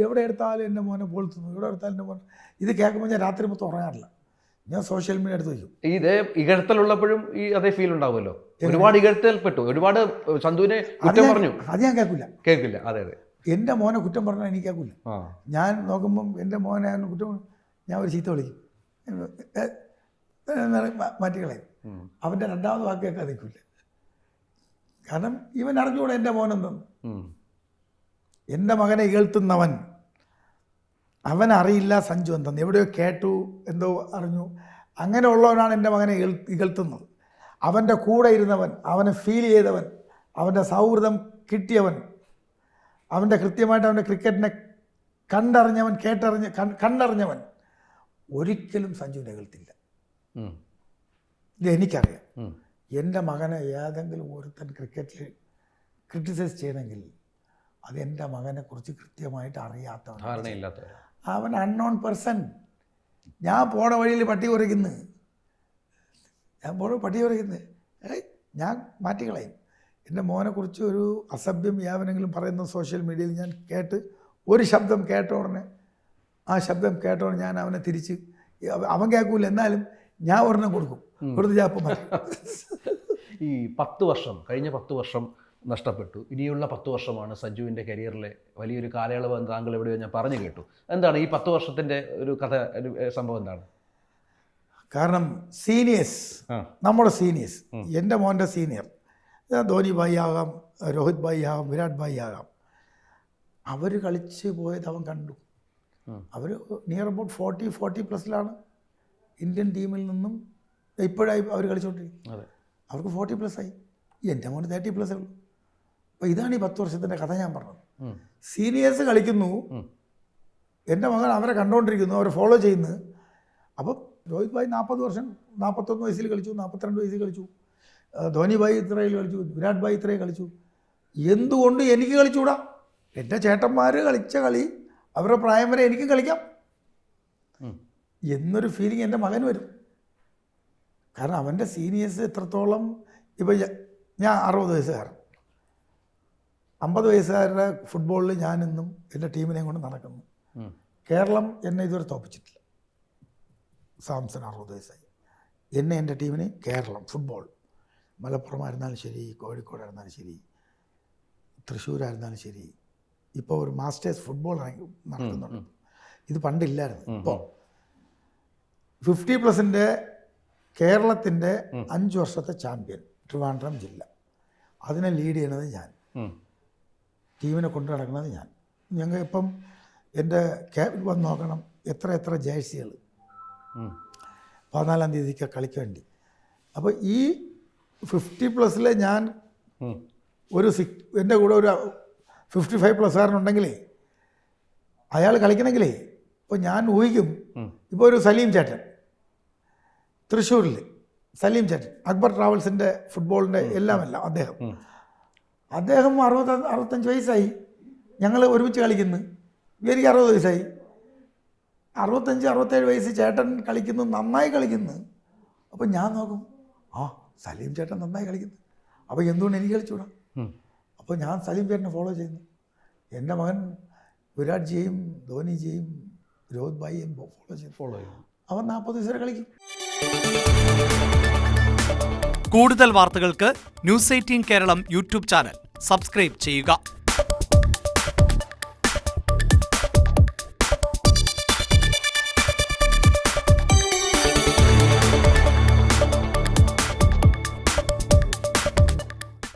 എവിടെ എടുത്താലും എൻ്റെ മോനെ പോൾത്തുന്നു, എവിടെ എടുത്താലും എൻ്റെ മോനെ. ഇത് കേൾക്കുമ്പോൾ ഞാൻ രാത്രി മൊത്തം ഉറങ്ങാറില്ല. ഞാൻ സോഷ്യൽ മീഡിയ എടുത്ത് വയ്ക്കും. ഇതേ ഇകഴ്ത്തലുള്ളപ്പോഴും ഈ അതേ ഫീൽ ഉണ്ടാവുമല്ലോ. ഒരുപാട് ഇകഴ്ത്തൽപ്പെട്ടു, ഒരുപാട് സഞ്ജുവിനെ കുറ്റം പറഞ്ഞു. അത് ഞാൻ കേൾക്കില്ല. അതെ അതെ, എൻ്റെ മോനെ കുറ്റം പറഞ്ഞാൽ എനിക്ക് കേൾക്കില്ല. ഞാൻ നോക്കുമ്പം എൻ്റെ മോനെ കുറ്റം ഞാൻ ഒരു ചീത്ത വിളിക്കും, മാറ്റിക്കളയും. അവൻ്റെ രണ്ടാമത് വാക്ക് കേൾക്കാൻ നിൽക്കില്ല. കാരണം ഇവൻ അറിഞ്ഞുകൂടെ എൻ്റെ മോനെന്തെന്ന്. എൻ്റെ മകനെ ഇകഴ്ത്തുന്നവൻ അവനറിയില്ല സഞ്ജു എന്തെന്ന്. എവിടെയോ കേട്ടു, എന്തോ അറിഞ്ഞു, അങ്ങനെയുള്ളവനാണ് എൻ്റെ മകനെ ഇകഴ്ത്തുന്നത്. അവൻ്റെ കൂടെ ഇരുന്നവൻ, അവനെ ഫീൽ ചെയ്തവൻ, അവൻ്റെ സൗഹൃദം കിട്ടിയവൻ, അവൻ്റെ കൃത്യമായിട്ട് അവൻ്റെ ക്രിക്കറ്റിനെ കണ്ടറിഞ്ഞവൻ, കണ്ടറിഞ്ഞവൻ ഒരിക്കലും സഞ്ജുവിനെ ഇകഴ്ത്തില്ല. ഇത് എനിക്കറിയാം. എൻ്റെ മകനെ ഏതെങ്കിലും ഒരുത്തൻ ക്രിക്കറ്റിൽ ക്രിറ്റിസൈസ് ചെയ്യണമെങ്കിൽ അത് എൻ്റെ മകനെക്കുറിച്ച് കൃത്യമായിട്ട് അറിയാത്തവൻ, അവൻ അൺനോൺ പേഴ്സൺ. ഞാൻ പോണ വഴിയിൽ പട്ടി കുറയ്ക്കുന്നു, ഞാൻ മാറ്റിക്കളയും. എൻ്റെ മോനെക്കുറിച്ച് ഒരു അസഭ്യം യാവനെങ്കിലും പറയുന്ന സോഷ്യൽ മീഡിയയിൽ ഞാൻ കേട്ട് ഒരു ശബ്ദം കേട്ട ഉടനെ ആ ശബ്ദം കേട്ട ഉടനെ ഞാൻ അവനെ തിരിച്ച്, അവൻ കേൾക്കൂല, എന്നാലും ഞാൻ ഒരെണ്ണം കൊടുത്ത് ഞാൻ അപ്പം ഈ 10 വർഷം, കഴിഞ്ഞ 10 വർഷം നഷ്ടപ്പെട്ടു. ഇനിയുള്ള 10 വർഷമാണ് സഞ്ജുവിൻ്റെ കരിയറിലെ വലിയൊരു കാലയളവ് എന്ന് താങ്കൾ എവിടെയോ ഞാൻ പറഞ്ഞു കേട്ടു. എന്താണ് ഈ 10 വർഷത്തിൻ്റെ ഒരു കഥ, ഒരു സംഭവം എന്താണ്? കാരണം സീനിയേഴ്സ്, നമ്മുടെ സീനിയേഴ്സ്, എൻ്റെ മോൻ്റെ സീനിയർ ധോനി ഭായി ആകാം, രോഹിത് ഭായി ആകാം, വിരാട് ഭായി ആകാം, അവർ കളിച്ച് പോയത് അവൻ കണ്ടു. അവർ നിയർ അബൌട്ട് 40+ ഇന്ത്യൻ ടീമിൽ നിന്നും ഇപ്പോഴായി അവർ കളിച്ചുകൊണ്ടിരിക്കും. അവർക്ക് 40+ ആയി. എൻ്റെ മോന് 30+ ഉള്ളൂ. അപ്പോൾ ഇതാണ് ഈ 10 വർഷത്തിൻ്റെ കഥ ഞാൻ പറഞ്ഞത്. സീനിയേഴ്സ് കളിക്കുന്നു, എൻ്റെ മകൻ അവരെ കണ്ടുകൊണ്ടിരിക്കുന്നു, അവരെ ഫോളോ ചെയ്യുന്നു. അപ്പം രോഹിത് ഭായ് 40 വർഷം, 41 വയസ്സിൽ കളിച്ചു, 42 വയസ്സിൽ കളിച്ചു, ധോനി ഭായ് ഇത്രയിൽ കളിച്ചു, വിരാട് ഭായ് ഇത്രയും കളിച്ചു. എന്തുകൊണ്ട് എനിക്ക് കളിച്ചുകൂടാ? എൻ്റെ ചേട്ടന്മാർ കളിച്ച കളി അവരുടെ പ്രായം വരെ എനിക്കും കളിക്കാം എന്നൊരു ഫീലിംഗ് എൻ്റെ മകൻ വരും. കാരണം അവൻ്റെ സീനിയേഴ്സ് എത്രത്തോളം. ഇപ്പം ഞാൻ 60 വയസ്സുകാരൻ, 50 വയസ്സുകാരുടെ ഫുട്ബോളിൽ ഞാനിന്നും എൻ്റെ ടീമിനെ കൊണ്ട് നടക്കുന്നു. കേരളം എന്നെ ഇതുവരെ തോപ്പിച്ചിട്ടില്ല. സാംസൺ 60 വയസ്സായി, എന്നെ എൻ്റെ ടീമിന് കേരളം ഫുട്ബോൾ, മലപ്പുറമായിരുന്നാലും ശരി, കോഴിക്കോടായിരുന്നാലും ശരി, തൃശ്ശൂരായിരുന്നാലും ശരി, ഇപ്പോൾ ഒരു മാസ്റ്റേഴ്സ് ഫുട്ബോൾ നടക്കുന്നുണ്ട്. ഇത് പണ്ടില്ലായിരുന്നു. ഇപ്പോൾ 50+ കേരളത്തിൻ്റെ 5 വർഷത്തെ ചാമ്പ്യൻ ട്രിവാൻഡ്രം ജില്ല, അതിനെ ലീഡ് ചെയ്യണത് ഞാൻ, ടീമിനെ കൊണ്ടു നടക്കുന്നത് ഞാൻ. ഞങ്ങൾ ഇപ്പം എൻ്റെ വന്ന് നോക്കണം, എത്ര ജേഴ്സികൾ 14-ാം തീയതിക്ക് കളിക്ക് വേണ്ടി. അപ്പോൾ ഈ 50+ ഞാൻ ഒരു എൻ്റെ കൂടെ ഒരു 55+കാരനുണ്ടെങ്കിലേ അയാൾ കളിക്കണമെങ്കിലേ, ഇപ്പോൾ ഞാൻ ഊഹിക്കും, ഇപ്പോൾ ഒരു സലീം ചേട്ടൻ തൃശ്ശൂരിൽ, സലീം ചേട്ടൻ അക്ബർ ട്രാവൽസിൻ്റെ ഫുട്ബോളിൻ്റെ എല്ലാം അദ്ദേഹം 65 വയസ്സായി, ഞങ്ങൾ ഒരുമിച്ച് കളിക്കുന്നു. എനിക്ക് 60 വയസ്സായി. 65-67 വയസ്സ് ചേട്ടൻ കളിക്കുന്നു, നന്നായി കളിക്കുന്നു. അപ്പം ഞാൻ നോക്കും, സലീം ചേട്ടൻ നന്നായി കളിക്കുന്നു, അപ്പോൾ എന്തുകൊണ്ട് എനിക്ക് കളിച്ചുകൂടാ? അപ്പോൾ ഞാൻ സലീം ചേട്ടനെ ഫോളോ ചെയ്യുന്നു. എൻ്റെ മകൻ വിരാട് ജിയും ധോനിജിയും രോഹിത് ഭായിയും ഫോളോ ചെയ്യും. അവൻ 40 വയസ്സ് വരെ കളിക്കും. കൂടുതൽ വാർത്തകൾക്ക് News 18 Keralam YouTube channel subscribe ചെയ്യുക.